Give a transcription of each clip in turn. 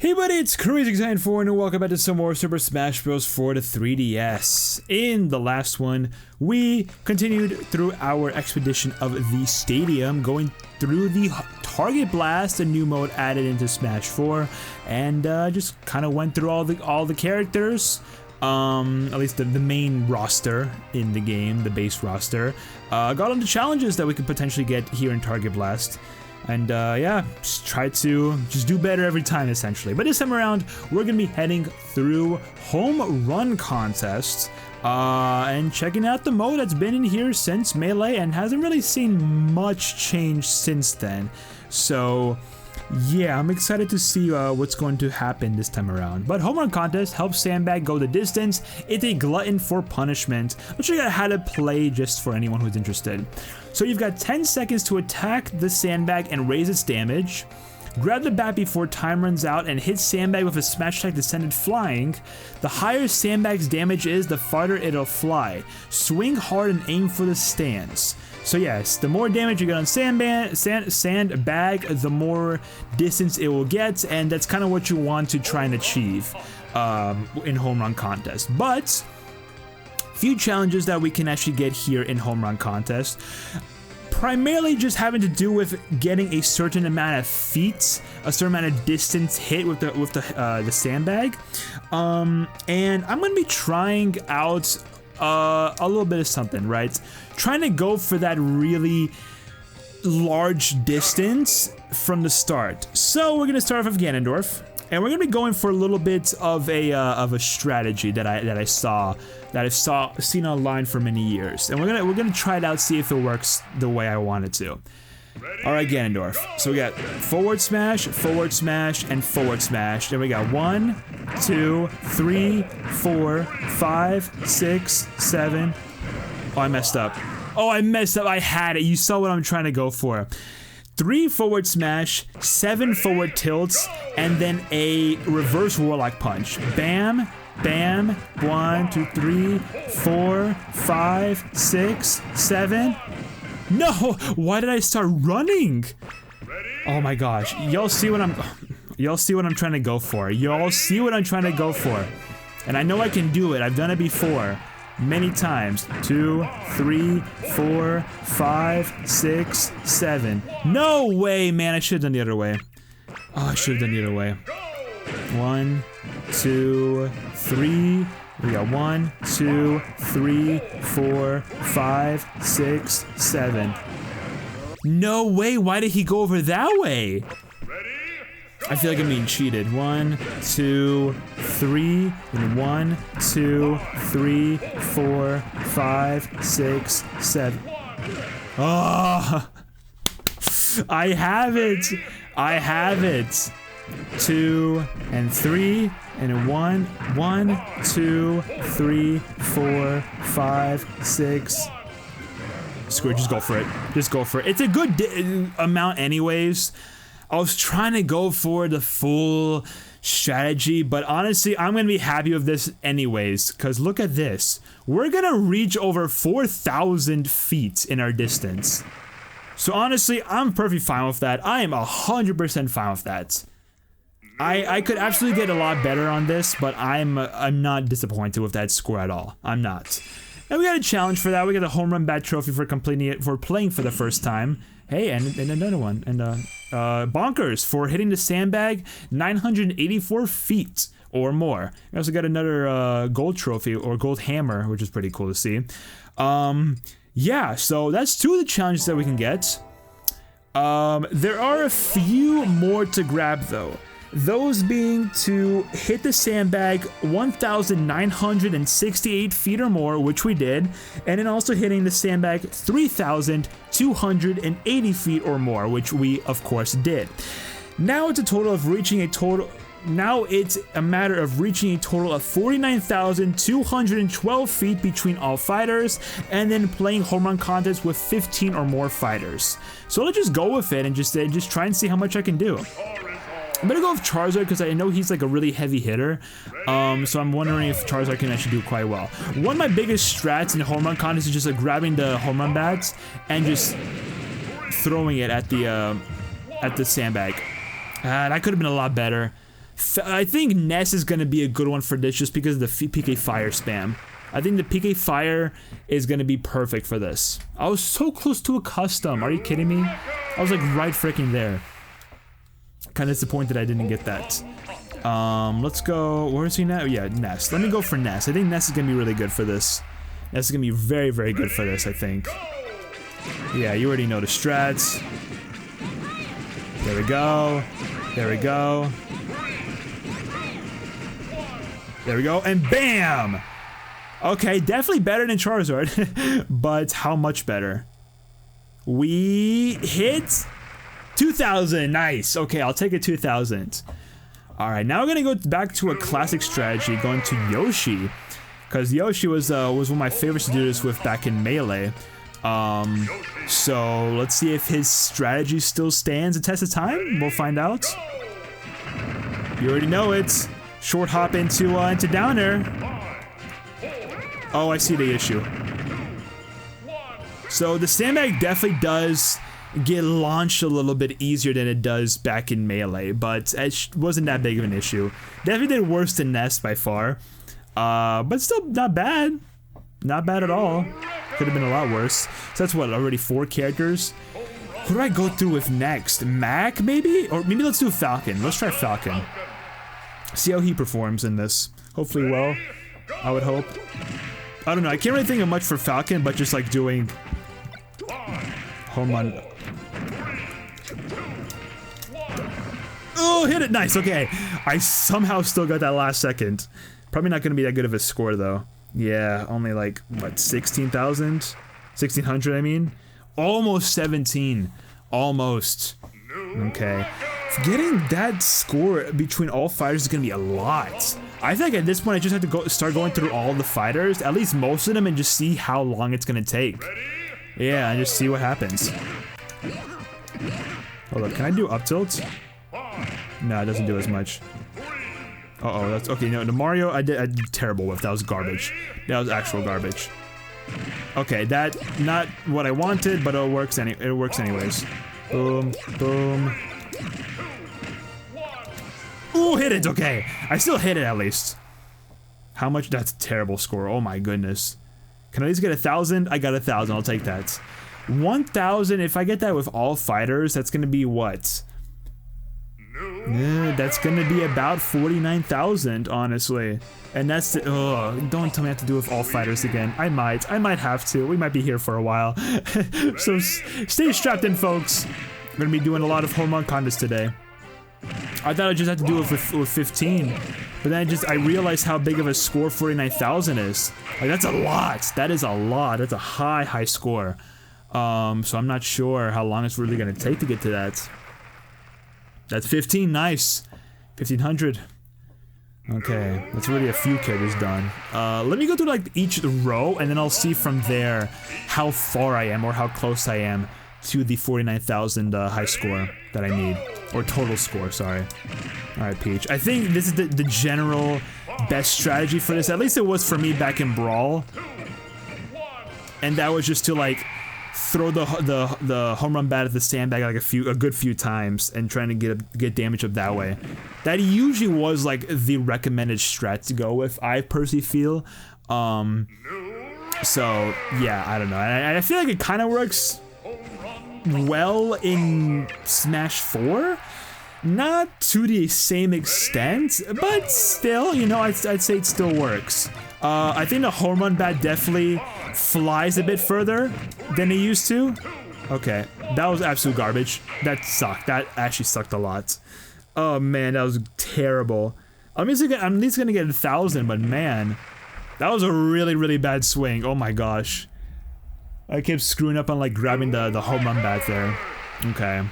Hey buddy, it's Crazy694 and welcome back to some more Super Smash Bros. For the 3DS. In the last one, we continued through our expedition of the stadium, going through the Target Blast, a new mode added into Smash 4, and just kind of went through all the characters. At least the main roster in the game, the base roster. Got on the challenges that we could potentially get here in Target Blast. And yeah, just try to just do better every time, essentially. But this time around, we're gonna be heading through home run contests and checking out the mode that's been in here since Melee and hasn't really seen much change since then. So yeah, I'm excited to see what's going to happen this time around. But home run contest helps Sandbag go the distance. It's a glutton for punishment. I'll show you how to play just for anyone who's interested. So you've got 10 seconds to attack the Sandbag and raise its damage. Grab the bat before time runs out and hit Sandbag with a smash attack that send it flying. The higher Sandbag's damage is, the farther it'll fly. Swing hard and aim for the stands. So yes, the more damage you get on Sandbag, the more distance it will get, and that's kind of what you want to try and achieve in home run contest. But few challenges that we can actually get here in home run contest, primarily just having to do with getting a certain amount of feet, a certain amount of distance hit with the Sandbag, and I'm gonna be trying out a little bit of something, right? Trying to go for that really large distance from the start. So we're gonna start off with Ganondorf, and we're gonna be going for a little bit of a strategy that I've seen online for many years, and we're gonna try it out, see if it works the way I want it to. All right, Ganondorf. So we got forward smash, and forward smash. Then we got 1, 2, 3, 4, 5, 6, 7. Oh, I messed up. I had it. You saw what I'm trying to go for. 3 forward smash, 7 forward tilts, and then a reverse warlock punch. Bam, bam. 1, 2, 3, 4, 5, 6, 7. No! Why did I start running? Oh my gosh. Y'all see what I'm trying to go for. Y'all see what I'm trying to go for. And I know I can do it. I've done it before. Many times. 2, 3, 4, 5, 6, 7. No way, man. I should have done the other way. Oh, I should have done the other way. 1, 2, 3. We got 1, 2, 3, 4, 5, 6, 7. No way, why did he go over that way? I feel like I'm being cheated. 1, 2, 3, and 1, 2, 3, 4, 5, 6, 7. Oh, I have it. 2 and 3 and 1, 2, 3, 4, 5, 6. Screw it, just go for it. It's a good amount anyways. I was trying to go for the full strategy, but honestly, I'm gonna be happy with this anyways, because look at this. We're gonna reach over 4,000 feet in our distance. So honestly, I'm perfectly fine with that. I am 100% fine with that. I could absolutely get a lot better on this, but I'm not disappointed with that score at all. I'm not. And we got a challenge for that. We got a home run bat trophy for completing it, for playing for the first time. Hey, and another one. And Bonkers for hitting the Sandbag 984 feet or more. We also got another gold trophy or gold hammer, which is pretty cool to see. Yeah, so that's 2 of the challenges that we can get. There are a few more to grab though. Those being to hit the Sandbag 1,968 feet or more, which we did, and then also hitting the Sandbag 3,280 feet or more, which we of course did. Now it's a matter of reaching a total of 49,212 feet between all fighters, and then playing home run contests with 15 or more fighters. So let's just go with it and just try and see how much I can do. I'm gonna go with Charizard because I know he's like a really heavy hitter, so I'm wondering if Charizard can actually do quite well. One of my biggest strats in the home run contest is just like grabbing the home run bats and just throwing it at the Sandbag. That could have been a lot better. I think Ness is going to be a good one for this just because of the PK Fire spam. I think the PK Fire is going to be perfect for this. I was so close to a custom. Are you kidding me? I was like right freaking there. Kind of disappointed I didn't get that. Let's go. Where is he now? Yeah, Ness. Let me go for Ness. I think Ness is going to be really good for this. Ness is going to be very, very good for this, I think. Yeah, you already know the strats. There we go. There we go. There we go. And bam! Okay, definitely better than Charizard. But how much better? We hit 2,000. Nice. Okay, I'll take a 2,000. Alright, now we're going to go back to a classic strategy, going to Yoshi. Because Yoshi was one of my favorites to do this with back in Melee. So let's see if his strategy still stands the test of time. We'll find out. You already know it. Short hop into down air. Oh, I see the issue. So the sandbag definitely does get launched a little bit easier than it does back in Melee, but it wasn't that big of an issue. Definitely did worse than Nest by far, but still not bad. Not bad at all. Could have been a lot worse. So that's what, already 4 characters? Who do I go through with next? Mac, maybe? Or maybe let's do Falcon. Let's try Falcon. See how he performs in this. Hopefully well, I would hope. I don't know, I can't really think of much for Falcon, but just like doing home run. Oh, hit it, nice, okay. I somehow still got that last second. Probably not gonna be that good of a score though. Yeah, only like, what, 16,000? 1,600, I mean? Almost 17. Almost. Okay. Getting that score between all fighters is gonna be a lot. I think at this point I just have to start going through all the fighters, at least most of them, and just see how long it's gonna take. Yeah, and just see what happens. Hold up, can I do up tilt? No, it doesn't do as much. Uh-oh, that's okay. No, the Mario I did terrible with. That was garbage. That was actual garbage. Okay, that not what I wanted, but it works anyways. Boom, boom. Ooh, hit it. Okay, I still hit it at least. How much? That's a terrible score. Oh my goodness. Can I at least get 1,000? I got 1,000. I'll take that. 1,000. If I get that with all fighters, that's gonna be what? Yeah, that's gonna be about 49,000, honestly. And that's the, don't tell me I have to do it with all fighters again. I might have to. We might be here for a while. So stay strapped in, folks. I'm gonna be doing a lot of home run contests today. I thought I just had to do it with 15, but then I realized how big of a score 49,000 is. Like, that's a lot. That is a lot. That's a high score. So I'm not sure how long it's really gonna take to get to that. That's 15, nice. 1,500. Okay, that's already a few characters done. Let me go through like each row, and then I'll see from there how far I am, or how close I am to the 49,000 high score that I need. Or total score, sorry. Alright, Peach. I think this is the general best strategy for this. At least it was for me back in Brawl. And that was just to like throw the home run bat at the sandbag like a good few times and trying to get damage up that way. That usually was like the recommended strat to go with, I personally feel. So yeah, I don't know. I feel like it kind of works well in Smash 4. Not to the same extent, but still, you know, I'd say it still works. I think the home run bat definitely flies a bit further than it used to. Okay, that was absolute garbage. That sucked. That actually sucked a lot. Oh man, that was terrible. I'm at least gonna get 1,000, but man, that was a really bad swing. Oh my gosh. I kept screwing up on like grabbing the home run bat there. Okay.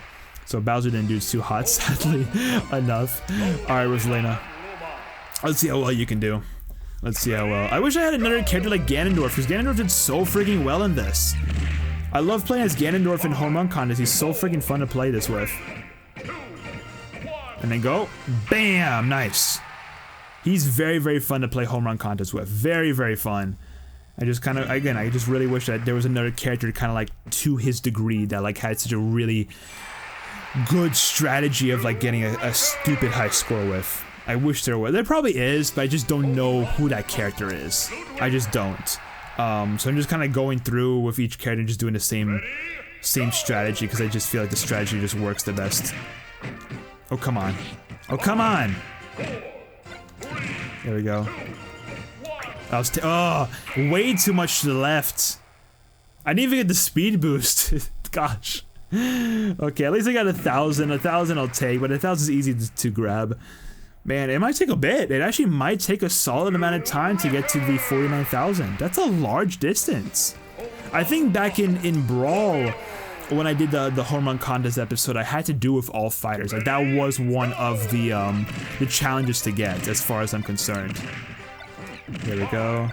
So Bowser didn't do it too hot, sadly enough. Alright, Rosalina. Let's see how well you can do. Let's see how well. I wish I had another character like Ganondorf, because Ganondorf did so freaking well in this. I love playing as Ganondorf in home run contests. He's so freaking fun to play this with. And then go. Bam! Nice. He's very fun to play home run contests with. Very fun. I just kind of, again, I just really wish that there was another character kind of like to his degree that like had such a really good strategy of like getting a stupid high score with. I wish there was. There probably is, but I just don't know who that character is. I just don't. So I'm just kind of going through with each character and just doing the same strategy because I just feel like the strategy just works the best. Oh, come on. Oh, come on! There we go. I was way too much to the left. I didn't even get the speed boost. Gosh. Okay, at least I got 1,000. 1,000 I'll take, but 1,000 is easy to grab. Man, it might take a bit. It actually might take a solid amount of time to get to the 49,000. That's a large distance. I think back in Brawl, when I did the home run contest episode, I had to do with all fighters. Like that was one of the challenges to get, as far as I'm concerned. There we go.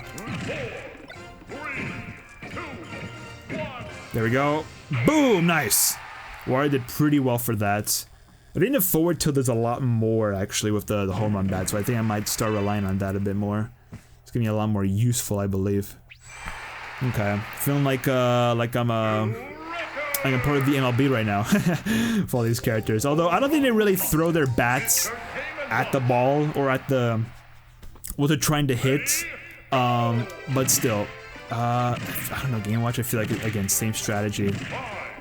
There we go. Boom! Nice! Wario did pretty well for that. I think the forward tilt does a lot more, actually, with the home run bat, so I think I might start relying on that a bit more. It's gonna be a lot more useful, I believe. Okay. Feeling like I'm part of the MLB right now for all these characters. Although, I don't think they really throw their bats at the ball or at what they're trying to hit. But still. I don't know, Game Watch, I feel like, again, same strategy.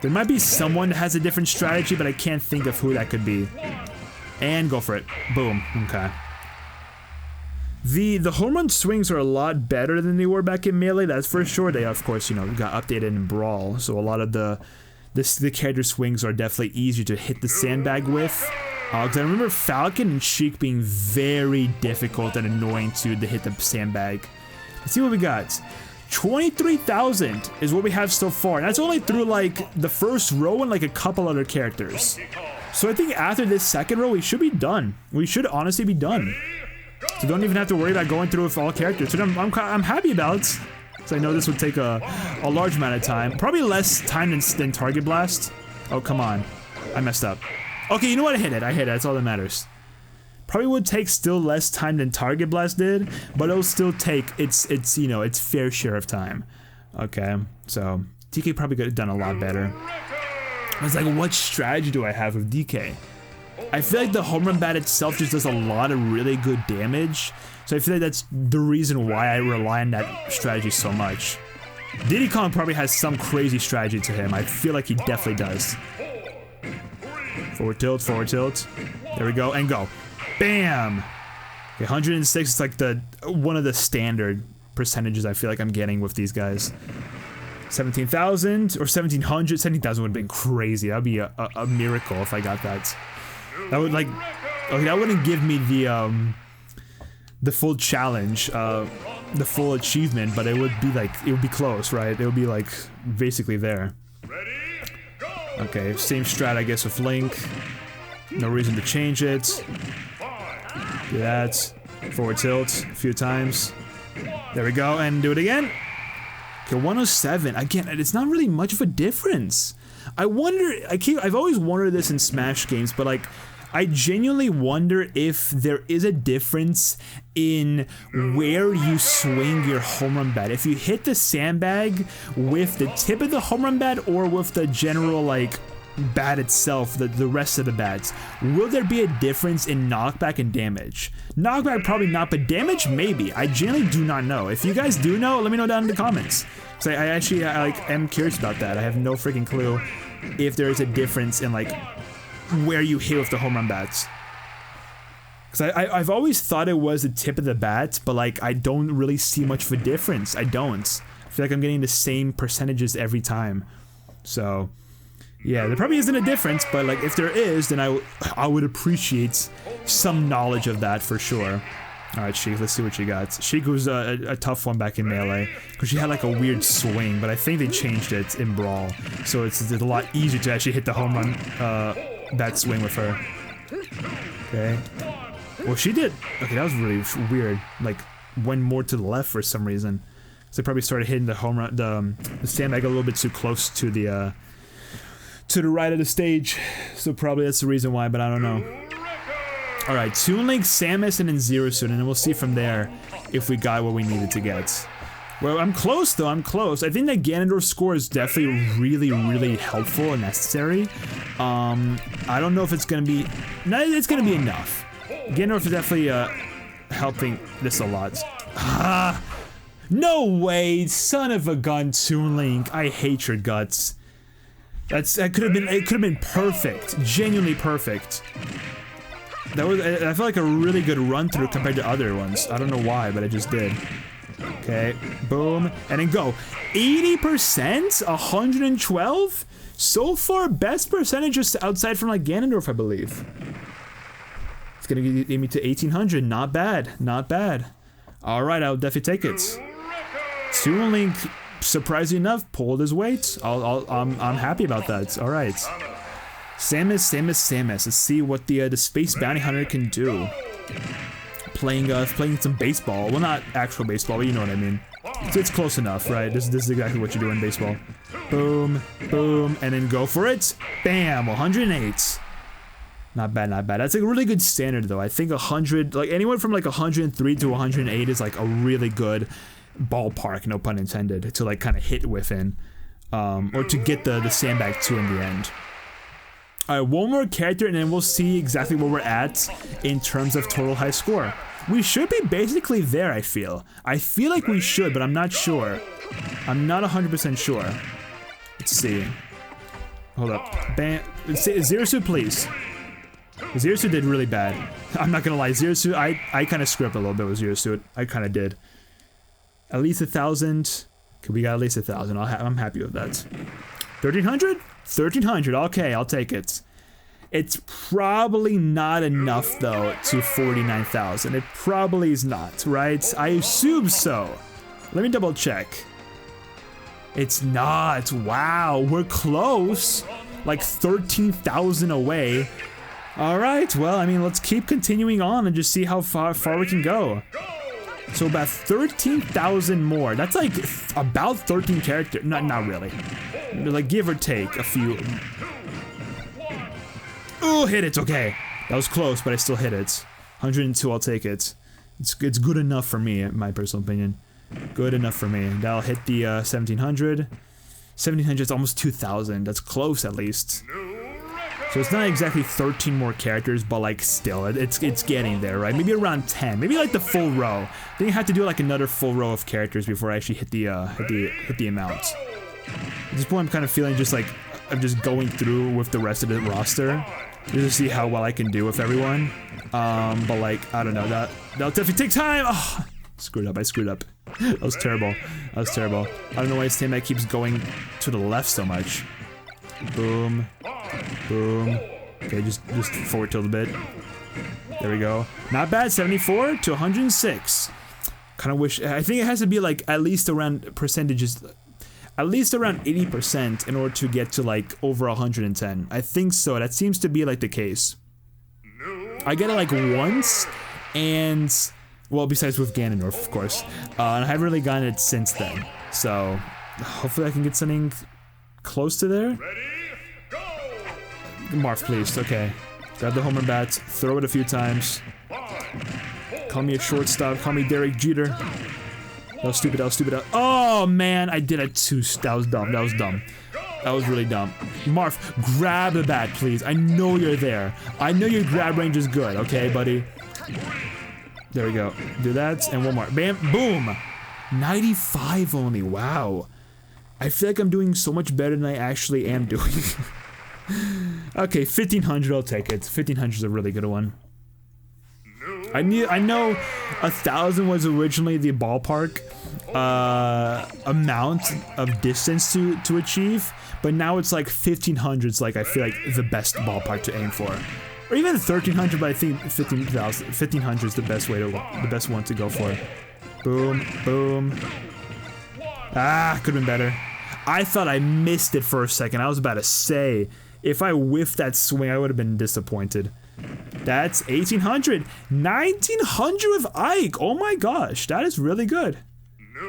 There might be someone that has a different strategy, but I can't think of who that could be. And go for it. Boom. Okay. The home run swings are a lot better than they were back in Melee, that's for sure. They, of course, you know, got updated in Brawl, so a lot of the character swings are definitely easier to hit the sandbag with. Because I remember Falcon and Sheik being very difficult and annoying to hit the sandbag. Let's see what we got. 23,000 is what we have so far. And that's only through like the first row and like a couple other characters. So I think after this second row, we should be done. We should honestly be done. So don't even have to worry about going through with all characters. So I'm happy about. So I know this would take a large amount of time. Probably less time than Target Blast. Oh, come on. I messed up. Okay, you know what? I hit it. That's all that matters. Probably would take still less time than Target Blast did, but it'll still take its you know, its fair share of time. Okay, so DK probably could have done a lot better. I was like, what strategy do I have with DK? I feel like the home run bat itself just does a lot of really good damage, so I feel like that's the reason why I rely on that strategy so much. Diddy Kong probably has some crazy strategy to him. I feel like he definitely does. Forward tilt, forward tilt. There we go, and go. Bam! Okay, 106 is like one of the standard percentages I feel like I'm getting with these guys. 17,000 or 1,700. 17,000 would have been crazy. That would be a miracle if I got that. That would like, okay, that wouldn't give me the full challenge, the full achievement, but it would be like, it would be close, right? It would be like basically there. Okay, same strat I guess with Link. No reason to change it. Do that. Forward tilt a few times. There we go, and do it again. Okay, 107. Again, it's not really much of a difference. I wonder, I've always wondered this in Smash games, but like, I genuinely wonder if there is a difference in where you swing your home run bat. If you hit the sandbag with the tip of the home run bat or with the general, like, bat itself, the rest of the bats, will there be a difference in knockback and damage? Knockback probably not, but damage maybe. I genuinely do not know. If you guys do know, let me know down in the comments. So I actually like am curious about that. I have no freaking clue if there is a difference in like where you hit with the home run bats. Because I've always thought it was the tip of the bat, but like I don't really see much of a difference. I don't. I feel like I'm getting the same percentages every time. So yeah, there probably isn't a difference, but like if there is, then I would appreciate some knowledge of that for sure. Alright, Sheik, let's see what you got. Sheik was a tough one back in Melee, because she had like a weird swing, but I think they changed it in Brawl, so it's a lot easier to actually hit the home run bat swing with her. Okay. Well, she did. Okay, that was really weird. Like, went more to the left for some reason. So they probably started hitting the home run, the sandbag a little bit too close to the right of the stage. So probably that's the reason why, but I don't know. Alright, Toon Link, Samus, and then Zero Suit, and then we'll see from there if we got what we needed to get. Well, I'm close though, I'm close. I think that Ganondorf score is definitely really, really helpful and necessary. I don't know if it's gonna be... No, it's gonna be enough. Ganondorf is definitely helping this a lot. Ah, no way, son of a gun, Toon Link. I hate your guts. That could have been, it could have been perfect, genuinely perfect. That was, I felt like a really good run through compared to other ones. I don't know why, but I just did. Okay, boom, and then go. 80%? 112? So far, best percentage just outside from like Ganondorf, I believe. It's gonna get me to 1800. Not bad, not bad. All right, I'll definitely take it. Toon Link, surprisingly enough, pulled his weight. I'm happy about that. All right. Samus. Let's see what the Space Bounty Hunter can do. Playing some baseball. Well, not actual baseball, but you know what I mean. So it's close enough, right? This is exactly what you do in baseball. Boom, boom, and then go for it. Bam, 108. Not bad, not bad. That's like a really good standard, though. I think 100, like anywhere from like 103 to 108 is like a really good ballpark, no pun intended, to like kind of hit within, or to get the sandbag 2 in the end. All right, one more character, and then we'll see exactly where we're at in terms of total high score. We should be basically there, I feel. I feel like we should, but I'm not sure. I'm not 100% sure. Let's see. Hold up. Bam. Zero Suit, please. Zero Suit did really bad. I'm not gonna lie, Zero Suit, I kind of screwed up a little bit with Zero Suit. I kind of did. At least 1,000. Okay, we got at least 1,000. I'm happy with that. 1,300? 1,300. Okay, I'll take it. It's probably not enough, though, to 49,000. It probably is not, right? I assume so. Let me double check. It's not. Wow, we're close. Like 13,000 away. All right, well, I mean, let's keep continuing on and just see how far we can go. So about 13,000 more. That's like about 13 characters. Not really. Like give or take a few. Oh, hit it. Okay, that was close, but I still hit it. 102. I'll take it. It's good enough for me, in my personal opinion. Good enough for me. That'll hit the 1,700. 1,700 is almost 2,000. That's close, at least. So it's not exactly 13 more characters, but like still, it's getting there, right? Maybe around 10, maybe like the full row. I think I have to do like another full row of characters before I actually hit the amount. At this point, I'm kind of feeling just like I'm just going through with the rest of the roster just to see how well I can do with everyone. But like I don't know, that'll definitely take time. Oh, screwed up. I screwed up. That was terrible. That was terrible. I don't know why this team that keeps going to the left so much. Boom. Boom. Okay, just forward tilt a bit. There we go. Not bad. 74 to 106. Kind of wish. I think it has to be like at least around percentages, at least around 80% in order to get to like over 110. I think so. That seems to be like the case. I get it like once, and well, besides with Ganondorf, of course. And I haven't really gotten it since then. So hopefully I can get something close to there. Marth, please. Okay. Grab the homer bat, throw it a few times. Call me a shortstop, call me Derek Jeter. That was stupid, that was stupid. Oh man, I did it too. That was dumb, that was dumb. That was really dumb. Marth, grab the bat, please. I know you're there. I know your grab range is good, okay, buddy? There we go. Do that, and one more. Bam, boom! 95 only, wow. I feel like I'm doing so much better than I actually am doing. Okay, 1,500, I'll take it. 1,500 is a really good one. I know 1,000 was originally the ballpark amount of distance to achieve, but now it's like 1,500 is like I feel like the best ballpark to aim for. Or even 1,300, but I think 1,500 is the best one to go for. Boom, boom. Ah, could have been better. I thought I missed it for a second. I was about to say, if I whiffed that swing, I would have been disappointed. That's 1,800. 1,900 with Ike. Oh my gosh, that is really good.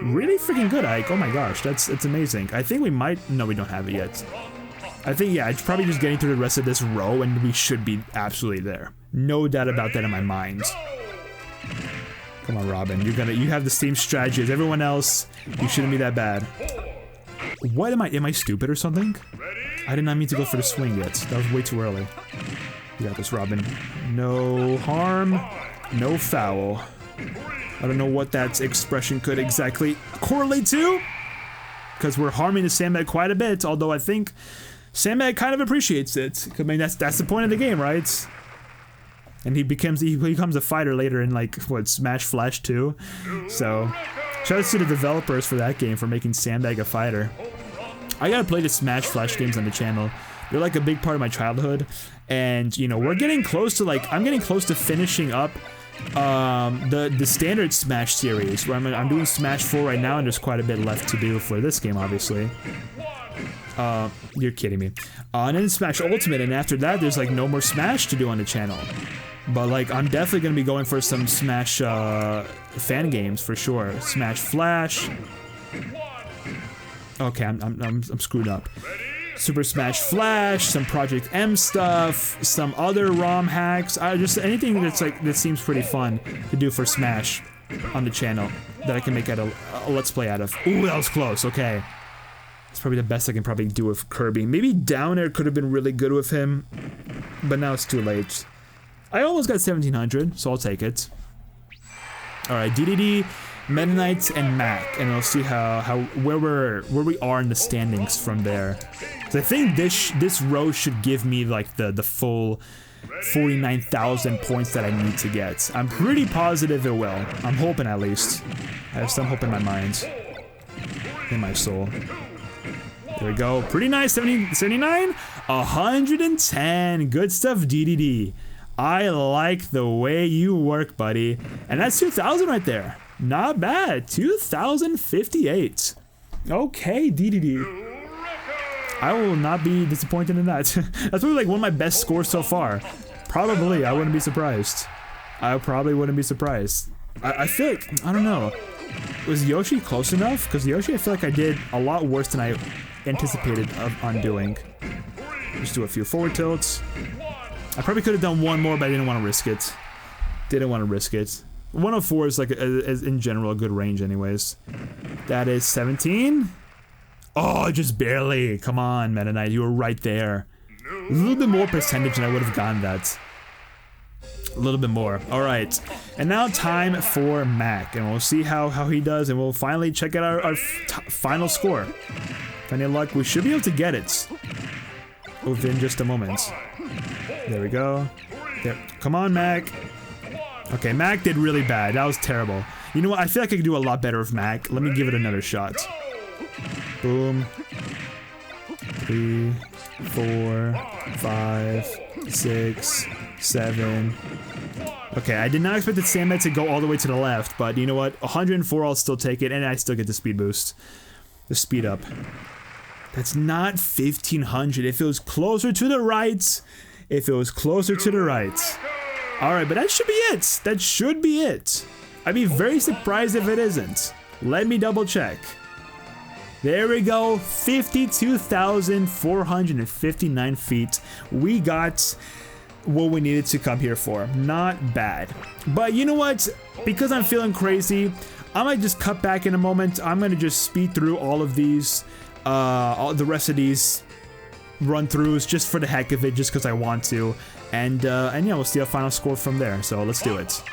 Really freaking good, Ike. Oh my gosh, that's amazing. I think we might. No, we don't have it yet. I think yeah, it's probably just getting through the rest of this row, and we should be absolutely there. No doubt about that in my mind. Come on, Robin. You have the same strategy as everyone else. You shouldn't be that bad. What am I stupid or something? I did not mean to go for the swing yet. That was way too early. You got this, Robin. No harm, no foul. I don't know what that expression could exactly correlate to, because we're harming the Sandbag quite a bit, although I think Sandbag kind of appreciates it. I mean, that's the point of the game, right? And he becomes a fighter later in, like, what, Smash Flash 2? So, shout out to the developers for that game for making Sandbag a fighter. I gotta play the Smash Flash games on the channel. They're like a big part of my childhood, and you know, we're getting close to, like, I'm getting close to finishing up the standard Smash series, where I'm doing Smash 4 right now, and there's quite a bit left to do for this game, obviously. You're kidding me. And then Smash Ultimate, and after that, there's like no more Smash to do on the channel. But like, I'm definitely gonna be going for some Smash fan games for sure. Smash Flash. Okay, I'm screwed up. Super Smash Flash, some Project M stuff, some other ROM hacks. Just anything that's like that seems pretty fun to do for Smash on the channel that I can make a Let's Play out of. Ooh, that was close. Okay, it's probably the best I can probably do with Kirby. Maybe Down Air could have been really good with him, but now it's too late. I almost got 1700, so I'll take it. All right, DDD, Meta Knight, and Mac, and we'll see where we are in the standings from there. So I think this row should give me like the full 49,000 points that I need to get. I'm pretty positive it will. I'm hoping, at least. I have some hope in my mind, in my soul. There we go. Pretty nice. 79, 110. Good stuff, DDD. I like the way you work, buddy. And that's 2,000 right there. Not bad. 2,058. Okay, DDD. I will not be disappointed in that. That's probably like one of my best scores so far. Probably. I wouldn't be surprised. I probably wouldn't be surprised. I feel like, I don't know. Was Yoshi close enough? Because Yoshi, I feel like I did a lot worse than I anticipated on doing. Just do a few forward tilts. I probably could have done one more, but I didn't want to risk it. Didn't want to risk it. 104 is like, in general, a good range anyways. That is 17. Oh, just barely. Come on, Meta Knight, you were right there. A little bit more percentage and I would have gotten that. A little bit more. Alright. And now time for Mac. And we'll see how he does, and we'll finally check out our final score. If any luck, we should be able to get it within just a moment. There we go. There. Come on, Mac. Okay, Mac did really bad. That was terrible. You know what? I feel like I could do a lot better with Mac. Let me give it another shot. Boom. 3, 4, 5, 6, 7. Okay, I did not expect the Sandbag to go all the way to the left, but you know what? 104, I'll still take it, and I still get the speed boost. The speed up. That's not 1,500. If it was closer to the right. If it was closer to the right. Alright, but that should be it. That should be it. I'd be very surprised if it isn't. Let me double check. There we go. 52,459 feet. We got what we needed to come here for. Not bad. But you know what? Because I'm feeling crazy, I might just cut back in a moment. I'm going to just speed through all of these, all the rest of these run-throughs just for the heck of it, just because I want to. And yeah, we'll see a final score from there. So let's do it.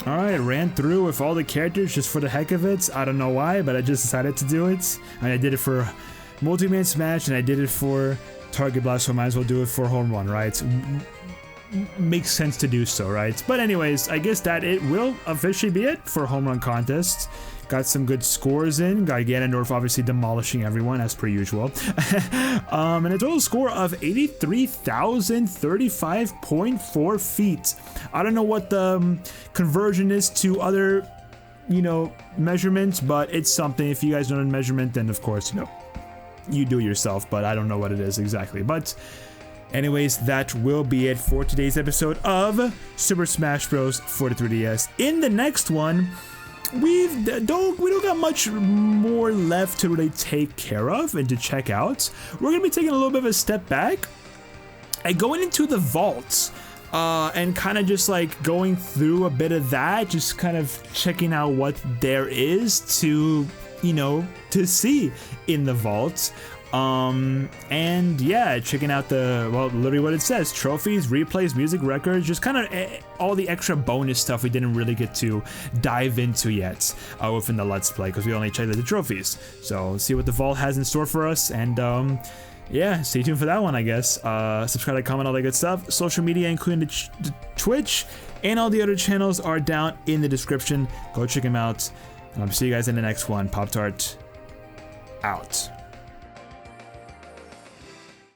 Alright, ran through with all the characters just for the heck of it. I don't know why, but I just decided to do it. I mean, I did it for Multi-Man Smash, and I did it for Target Blast, so I might as well do it for Home Run, right? Makes sense to do so, right? But anyways, I guess that it will officially be it for Home Run Contest. Got some good scores in. Got Ganondorf obviously demolishing everyone, as per usual. And a total score of 83,035.4 feet. I don't know what the conversion is to other, you know, measurements, but it's something. If you guys know the measurement, then of course, you know, you do it yourself, but I don't know what it is exactly. But anyways, that will be it for today's episode of Super Smash Bros. For the 3DS. In the next one, we don't got much more left to really take care of and to check out. We're gonna be taking a little bit of a step back and going into the vaults, and kind of just like going through a bit of that, just kind of checking out what there is to, you know, to see in the vaults. And yeah, checking out the, well, literally what it says: trophies, replays, music, records, just kind of all the extra bonus stuff we didn't really get to dive into yet within the Let's Play, because we only checked out the trophies. So let's see what the vault has in store for us, and yeah, stay tuned for that one, I guess. Subscribe, like, comment, all that good stuff. Social media, including the Twitch and all the other channels, are down in the description. Go check them out. See you guys in the next one. Pop-Tart out.